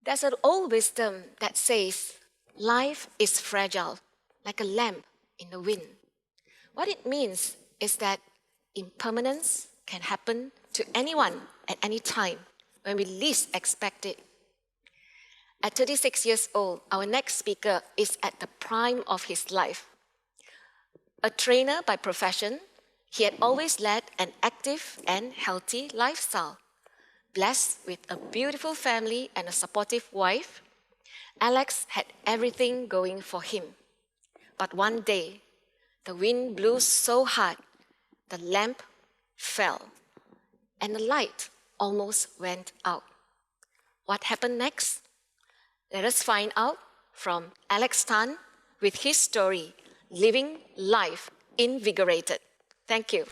There's an old wisdom that says life is fragile, like a lamp in the wind. What it means is that impermanence can happen to anyone at any time when we least expect it. At 36 years old, our next speaker is at the prime of his life. A trainer by profession, he had always led an active and healthy lifestyle. Blessed with a beautiful family and a supportive wife, Alex had everything going for him. But one day, the wind blew so hard, the lamp fell, and the light almost went out. What happened next? Let us find out from Alex Tan with his story, Living Life Invigorated. Thank you.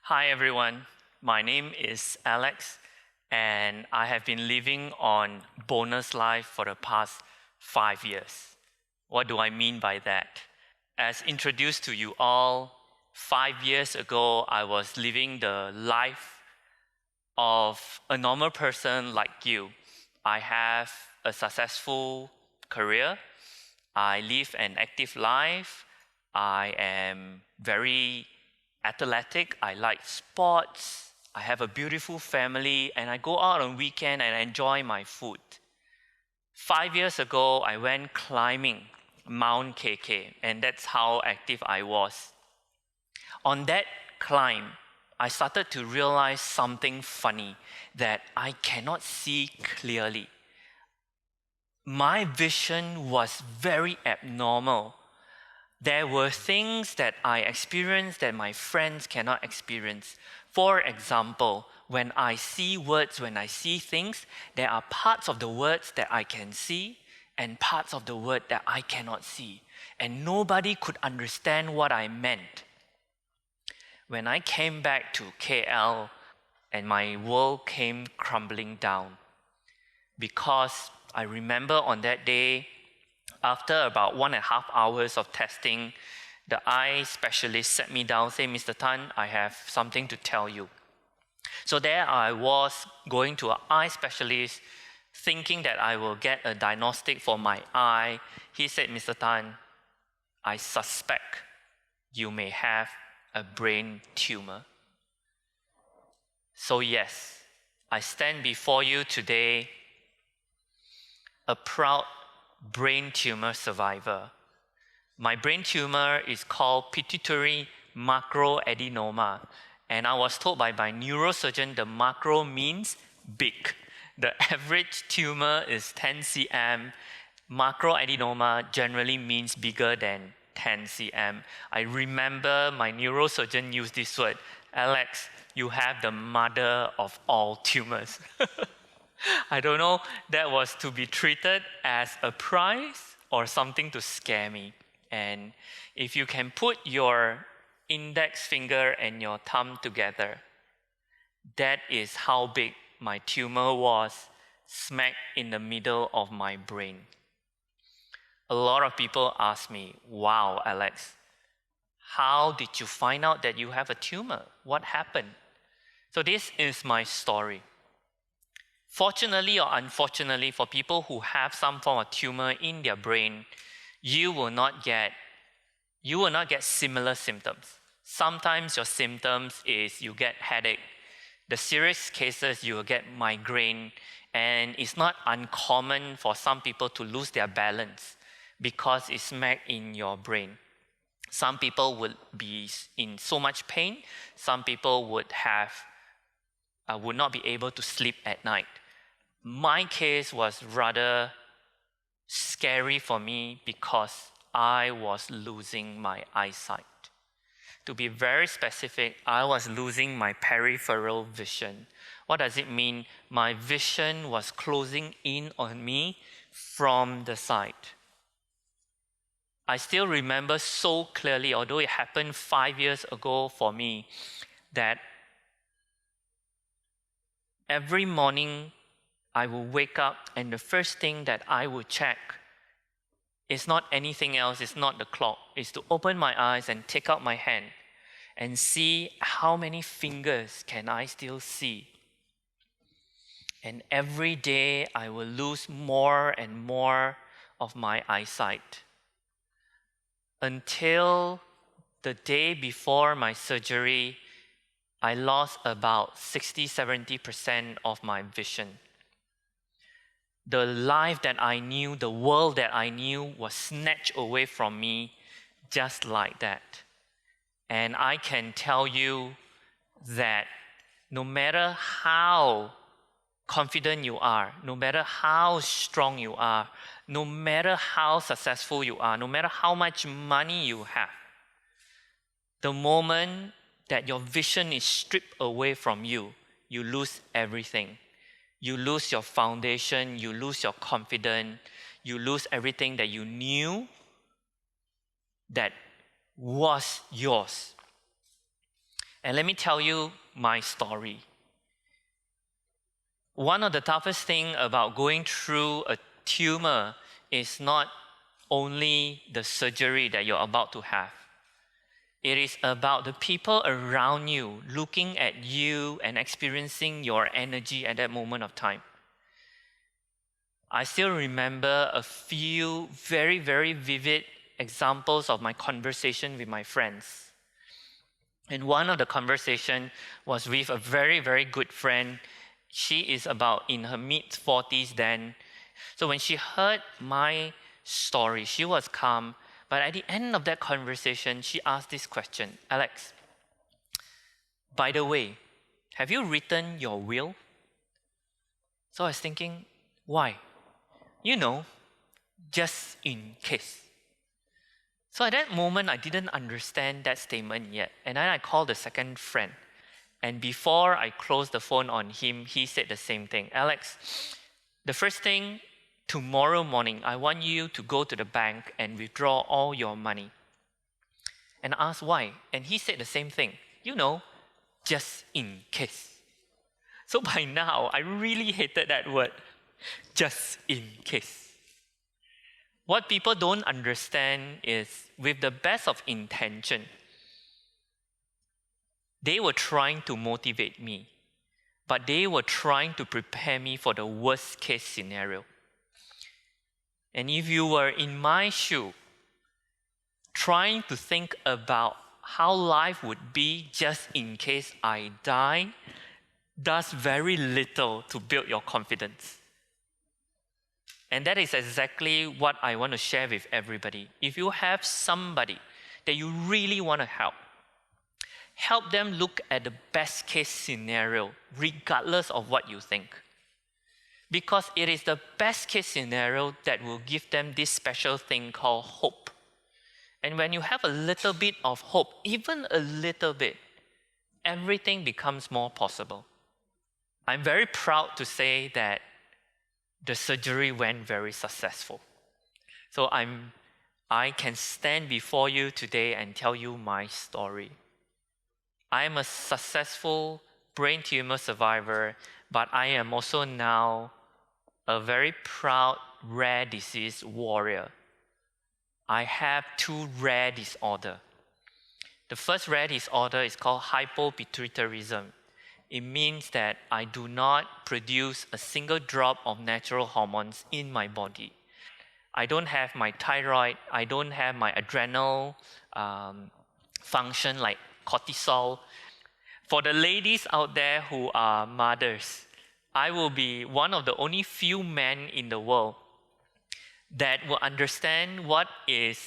Hi everyone, my name is Alex and I have been living on bonus life for the past 5 years. What do I mean by that? As introduced to you all, 5 years ago I was living the life of a normal person like you. I have a successful career, I live an active life, I am very athletic, I like sports, I have a beautiful family, and I go out on weekend and enjoy my food. 5 years ago, I went climbing Mount KK, and that's how active I was. On that climb, I started to realize something funny, that I cannot see clearly. My vision was very abnormal. There were things that I experienced that my friends cannot experience. For example, when I see words, when I see things, there are parts of the words that I can see and parts of the word that I cannot see. And nobody could understand what I meant. When I came back to KL and my world came crumbling down, because I remember on that day, after about 1.5 hours of testing, the eye specialist sat me down, said, "Mr. Tan, I have something to tell you." So there I was going to an eye specialist, thinking that I will get a diagnostic for my eye. He said, "Mr. Tan, I suspect you may have a brain tumor." So yes, I stand before you today, a proud brain tumor survivor. My brain tumor is called pituitary macroadenoma, and I was told by my neurosurgeon the macro means big. The average tumor is 10 cm. Macroadenoma generally means bigger than 10 cm. I remember my neurosurgeon used this word, "Alex, you have the mother of all tumors." I don't know, that was to be treated as a prize or something to scare me. And if you can put your index finger and your thumb together, that is how big my tumor was, smack in the middle of my brain. A lot of people ask me, "Wow, Alex, how did you find out that you have a tumor? What happened?" So this is my story. Fortunately or unfortunately, for people who have some form of tumor in their brain, you will not get similar symptoms. Sometimes your symptoms is you get headache. The serious cases, you will get migraine, and it's not uncommon for some people to lose their balance because it's smacked in your brain. Some people would be in so much pain. Some people would not be able to sleep at night. My case was rather scary for me because I was losing my eyesight. To be very specific, I was losing my peripheral vision. What does it mean? My vision was closing in on me from the side. I still remember so clearly, although it happened 5 years ago for me, that every morning I will wake up and the first thing that I will check is not anything else, it's not the clock, it's to open my eyes and take out my hand and see how many fingers can I still see. And every day I will lose more and more of my eyesight until the day before my surgery, I lost about 60-70% of my vision. The life that I knew, the world that I knew was snatched away from me just like that. And I can tell you that no matter how confident you are, no matter how strong you are, no matter how successful you are, no matter how much money you have, the moment that your vision is stripped away from you, you lose everything. You lose your foundation, you lose your confidence, you lose everything that you knew that was yours. And let me tell you my story. One of the toughest things about going through a tumor is not only the surgery that you're about to have. It is about the people around you looking at you and experiencing your energy at that moment of time. I still remember a few very, very vivid examples of my conversation with my friends. And one of the conversation was with a very, very good friend. She is about in her mid-40s then. So when she heard my story, she was calm. But at the end of that conversation, she asked this question, Alex, by the way, have you written your will? So I was thinking, why? You know, just in case. So at that moment, I didn't understand that statement yet. And then I called the second friend. And before I closed the phone on him, he said the same thing. Alex, the first thing, tomorrow morning, I want you to go to the bank and withdraw all your money. And I asked why. And he said the same thing. You know, just in case. So by now, I really hated that word, just in case. What people don't understand is, with the best of intention, they were trying to motivate me, but they were trying to prepare me for the worst case scenario. And if you were in my shoe, trying to think about how life would be just in case I die, does very little to build your confidence. And that is exactly what I want to share with everybody. If you have somebody that you really want to help them look at the best case scenario, regardless of what you think. Because it is the best case scenario that will give them this special thing called hope. And when you have a little bit of hope, even a little bit, everything becomes more possible. I'm very proud to say that the surgery went very successful. So I can stand before you today and tell you my story. I am a successful brain tumor survivor, but I am also now a very proud rare disease warrior. I have 2 rare disorders. The first rare disorder is called hypopituitarism. It means that I do not produce a single drop of natural hormones in my body. I don't have my thyroid, I don't have my adrenal function like cortisol. For the ladies out there who are mothers, I will be one of the only few men in the world that will understand what is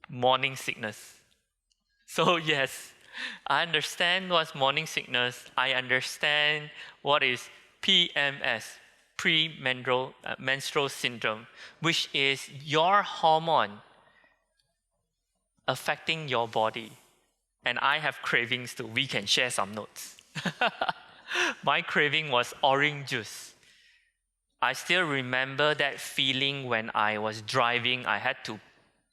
morning sickness. So yes, I understand what's morning sickness. I understand what is PMS, premenstrual syndrome, which is your hormone affecting your body. And I have cravings too. We can share some notes. My craving was orange juice. I still remember that feeling when I was driving. I had to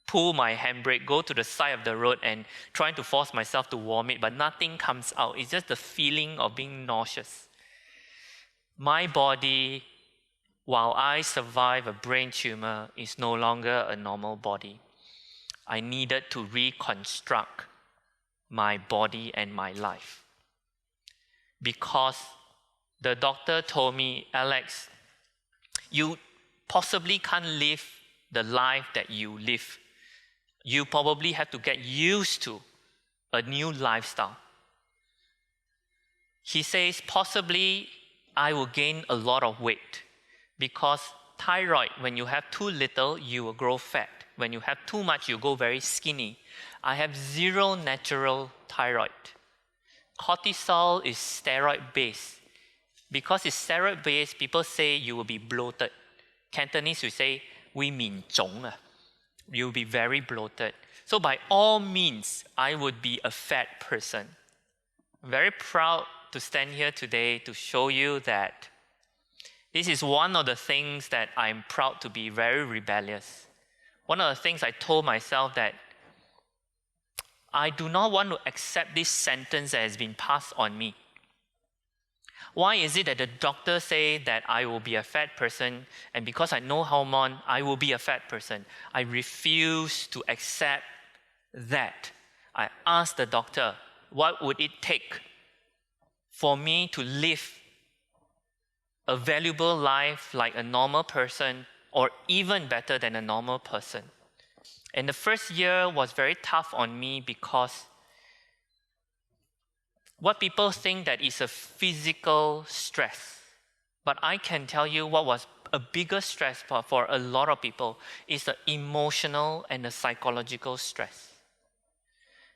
pull my handbrake, go to the side of the road and trying to force myself to vomit, but nothing comes out. It's just the feeling of being nauseous. My body, while I survive a brain tumor, is no longer a normal body. I needed to reconstruct my body and my life. Because the doctor told me, Alex, you possibly can't live the life that you live. You probably have to get used to a new lifestyle. He says, possibly I will gain a lot of weight because thyroid, when you have too little, you will grow fat. When you have too much, you go very skinny. I have zero natural thyroid. Cortisol is steroid-based. Because it's steroid-based, people say you will be bloated. Cantonese will say, "We min zhong." You'll be very bloated. So by all means, I would be a fat person. I'm very proud to stand here today to show you that this is one of the things that I'm proud to be very rebellious. One of the things I told myself that I do not want to accept this sentence that has been passed on me. Why is it that the doctor say that I will be a fat person, and because I know hormone, I will be a fat person? I refuse to accept that. I asked the doctor, what would it take for me to live a valuable life like a normal person, or even better than a normal person? And the first year was very tough on me because what people think that is a physical stress. But I can tell you what was a bigger stress for a lot of people is the emotional and the psychological stress.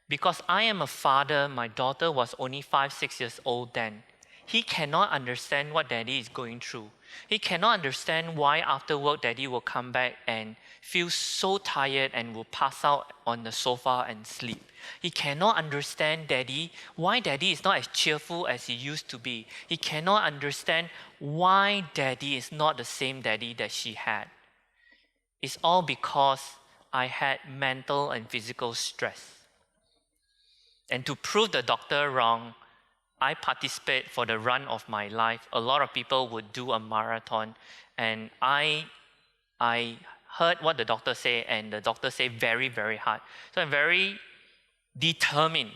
Because I am a father, my daughter was only 5-6 years old then. He cannot understand what daddy is going through. He cannot understand why after work daddy will come back and feel so tired and will pass out on the sofa and sleep. He cannot understand why daddy is not as cheerful as he used to be. He cannot understand why daddy is not the same daddy that she had. It's all because I had mental and physical stress. And to prove the doctor wrong, I participate for the run of my life. A lot of people would do a marathon, and I heard what the doctor say, and the doctor say very, very hard. So I'm very determined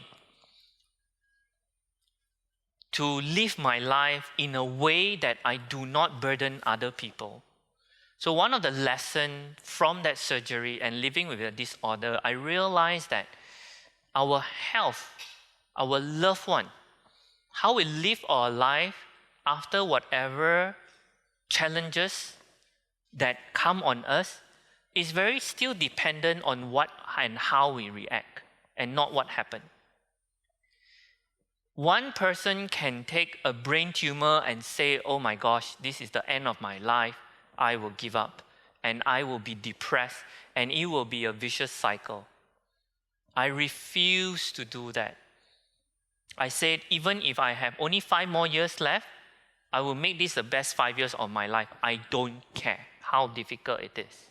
to live my life in a way that I do not burden other people. So one of the lessons from that surgery and living with a disorder, I realized that our health, our loved one, how we live our life after whatever challenges that come on us is very still dependent on what and how we react and not what happened. One person can take a brain tumor and say, oh my gosh, this is the end of my life, I will give up, and I will be depressed, and it will be a vicious cycle. I refuse to do that. I said, even if I have only 5 more years left, I will make this the best 5 years of my life. I don't care how difficult it is.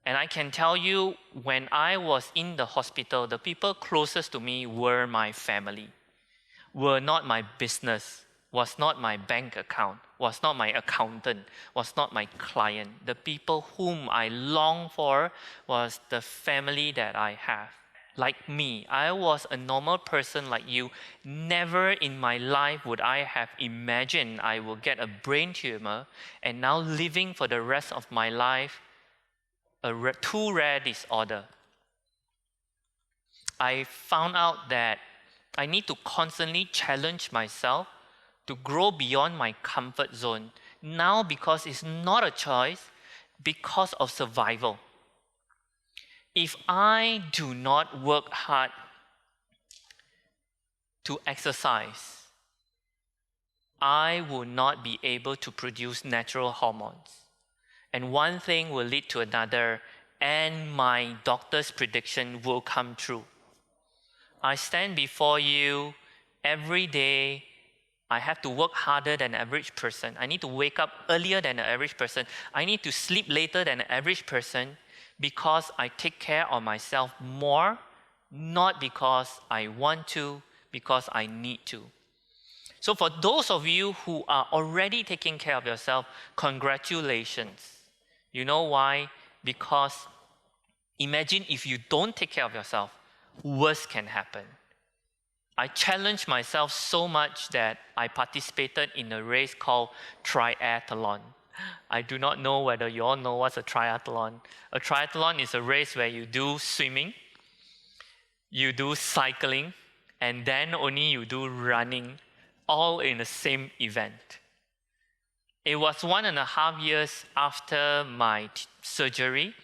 And I can tell you, when I was in the hospital, the people closest to me were my family, were not my business, was not my bank account, was not my accountant, was not my client. The people whom I long for was the family that I have. Like me, I was a normal person like you. Never in my life would I have imagined I will get a brain tumor, and now living for the rest of my life a too rare disorder. I found out that I need to constantly challenge myself to grow beyond my comfort zone. Now, because it's not a choice, because of survival. If I do not work hard to exercise, I will not be able to produce natural hormones. And one thing will lead to another, and my doctor's prediction will come true. I stand before you every day. I have to work harder than the average person. I need to wake up earlier than the average person. I need to sleep later than the average person, because I take care of myself more, not because I want to, because I need to. So for those of you who are already taking care of yourself, congratulations. You know why? Because imagine if you don't take care of yourself, worse can happen. I challenged myself so much that I participated in a race called Triathlon. I do not know whether you all know what's a triathlon. A triathlon is a race where you do swimming, you do cycling, and then only you do running, all in the same event. It was 1.5 years after my surgery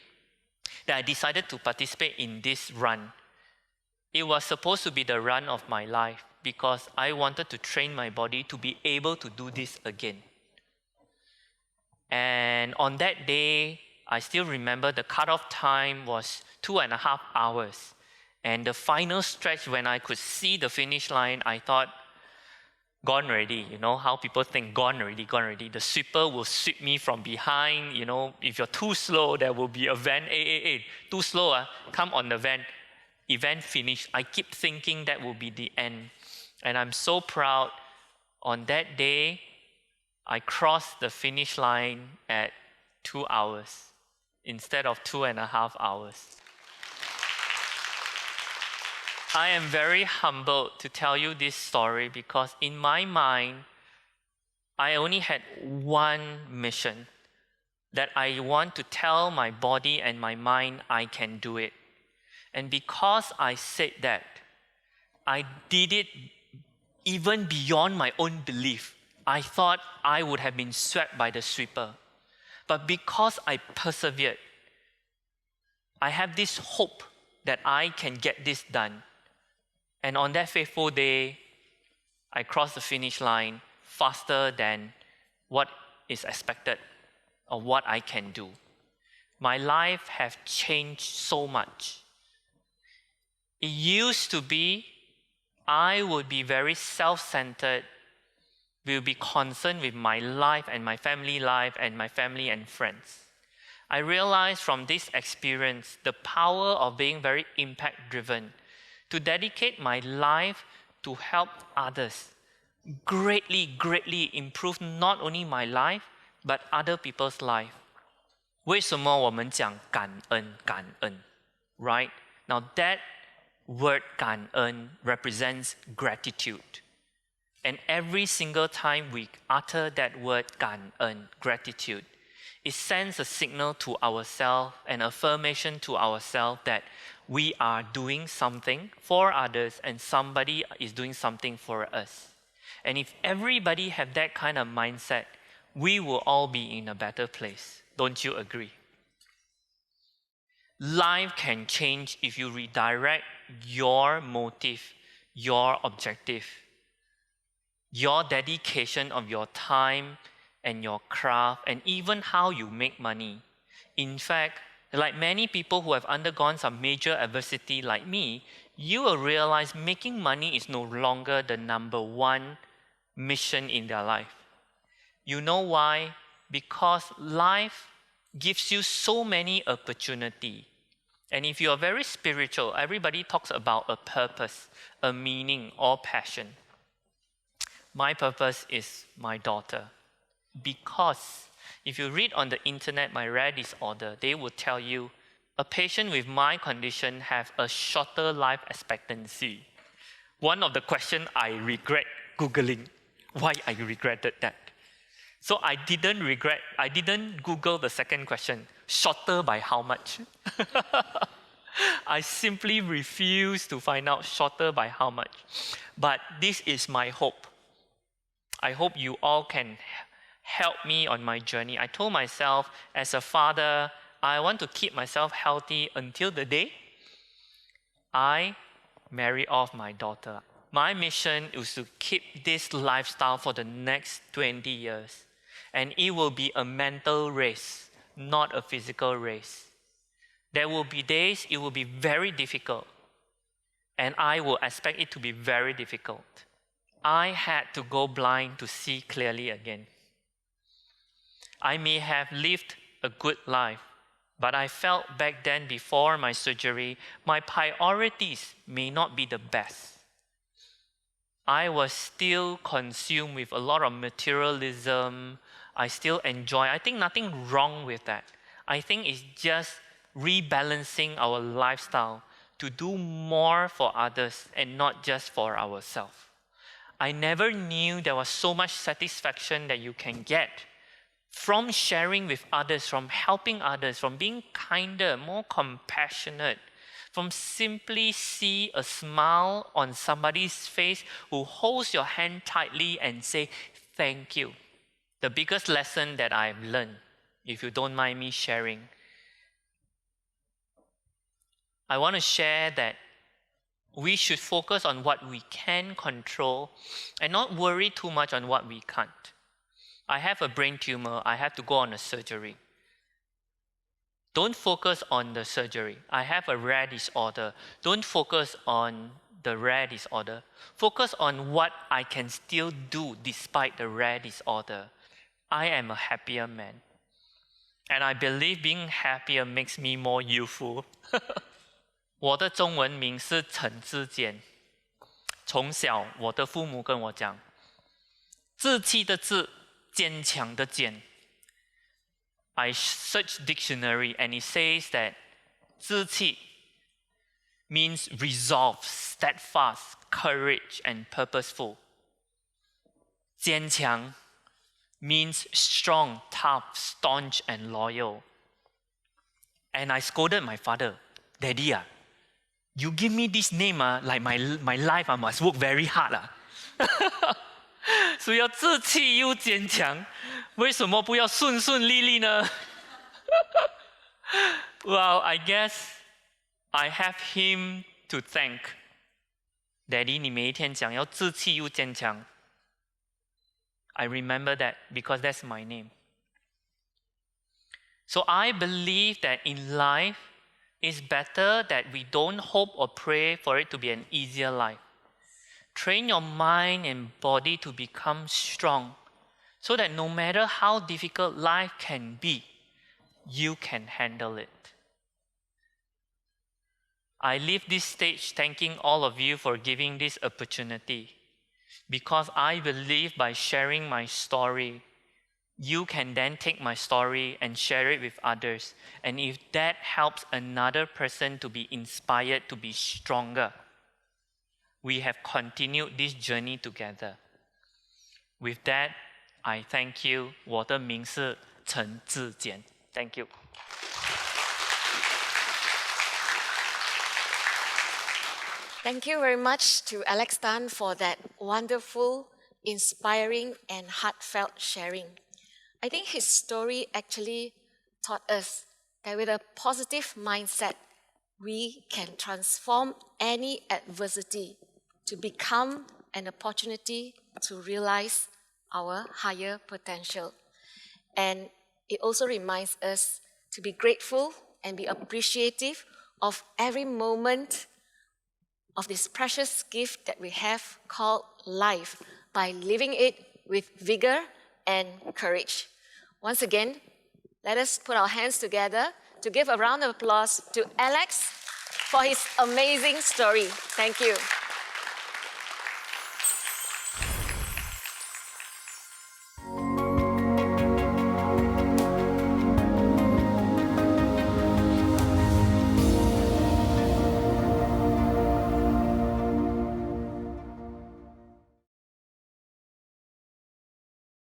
that I decided to participate in this run. It was supposed to be the run of my life because I wanted to train my body to be able to do this again. And on that day, I still remember the cutoff time was 2.5 hours. And the final stretch, when I could see the finish line, I thought, gone already. You know how people think, gone already, gone already. The sweeper will sweep me from behind. You know, if you're too slow, there will be a van. Hey, too slow, come on the van. Event finished. I keep thinking that will be the end. And I'm so proud. On that day, I crossed the finish line at 2 hours instead of 2.5 hours. I am very humbled to tell you this story because in my mind, I only had one mission, that I want to tell my body and my mind I can do it. And because I said that, I did it even beyond my own belief. I thought I would have been swept by the sweeper. But because I persevered, I have this hope that I can get this done. And on that fateful day, I crossed the finish line faster than what is expected or what I can do. My life has changed so much. It used to be, I would be very self-centered, will be concerned with my life and my family life and my family and friends. I realized from this experience the power of being very impact-driven, to dedicate my life to help others, greatly improve not only my life, but other people's life. 为什么我们讲感恩, right? Now that word 感恩 represents gratitude. And every single time we utter that word 感恩, gratitude, it sends a signal to ourselves, an affirmation to ourselves that we are doing something for others and somebody is doing something for us. And if everybody have that kind of mindset, we will all be in a better place. Don't you agree? Life can change if you redirect your motive, your objective, your dedication of your time and your craft, and even how you make money. In fact, like many people who have undergone some major adversity like me, you will realize making money is no longer the number one mission in their life. You know why? Because life gives you so many opportunities. And if you are very spiritual, everybody talks about a purpose, a meaning, or passion. My purpose is my daughter. Because if you read on the internet my rare disorder, they will tell you a patient with my condition have a shorter life expectancy. One of the questions I regret Googling, why I regretted that. So I didn't Google the second question, shorter by how much? I simply refused to find out shorter by how much. But this is my hope. I hope you all can help me on my journey. I told myself, as a father, I want to keep myself healthy until the day I marry off my daughter. My mission is to keep this lifestyle for the next 20 years. And it will be a mental race, not a physical race. There will be days it will be very difficult. And I will expect it to be very difficult. I had to go blind to see clearly again. I may have lived a good life, but I felt back then before my surgery, my priorities may not be the best. I was still consumed with a lot of materialism. I still enjoy. I think nothing wrong with that. I think it's just rebalancing our lifestyle to do more for others and not just for ourselves. I never knew there was so much satisfaction that you can get from sharing with others, from helping others, from being kinder, more compassionate, from simply see a smile on somebody's face who holds your hand tightly and say, thank you. The biggest lesson that I've learned, if you don't mind me sharing, I want to share that we should focus on what we can control and not worry too much on what we can't. I have a brain tumor. I have to go on a surgery. Don't focus on the surgery. I have a rare disorder. Don't focus on the rare disorder. Focus on what I can still do despite the rare disorder. I am a happier man. And I believe being happier makes me more youthful. 我的中文名是陈志坚。从小，我的父母跟我讲，志气的志，坚强的坚。I searched dictionary and it says that 志气 means resolve, steadfast, courage, and purposeful. 坚强 means strong, tough, staunch, and loyal. And I scolded my father, Daddy, you give me this name, like my life must work very hard. 所以要志气又坚强，为什么不要顺顺利利呢？ Well, I guess I have him to thank. Daddy, 你每一天讲要志气又坚强。I remember that because that's my name. So I believe that in life, it's better that we don't hope or pray for it to be an easier life. Train your mind and body to become strong so that no matter how difficult life can be, you can handle it. I leave this stage thanking all of you for giving this opportunity because I believe by sharing my story, you can then take my story and share it with others. And if that helps another person to be inspired to be stronger, we have continued this journey together. With that, I thank you. 我的名是陈志坚. Thank you. Thank you very much to Alex Tan for that wonderful, inspiring, and heartfelt sharing. I think his story actually taught us that with a positive mindset, we can transform any adversity to become an opportunity to realize our higher potential. And it also reminds us to be grateful and be appreciative of every moment of this precious gift that we have called life by living it with vigor and courage. Once again, let us put our hands together to give a round of applause to Alex for his amazing story. Thank you.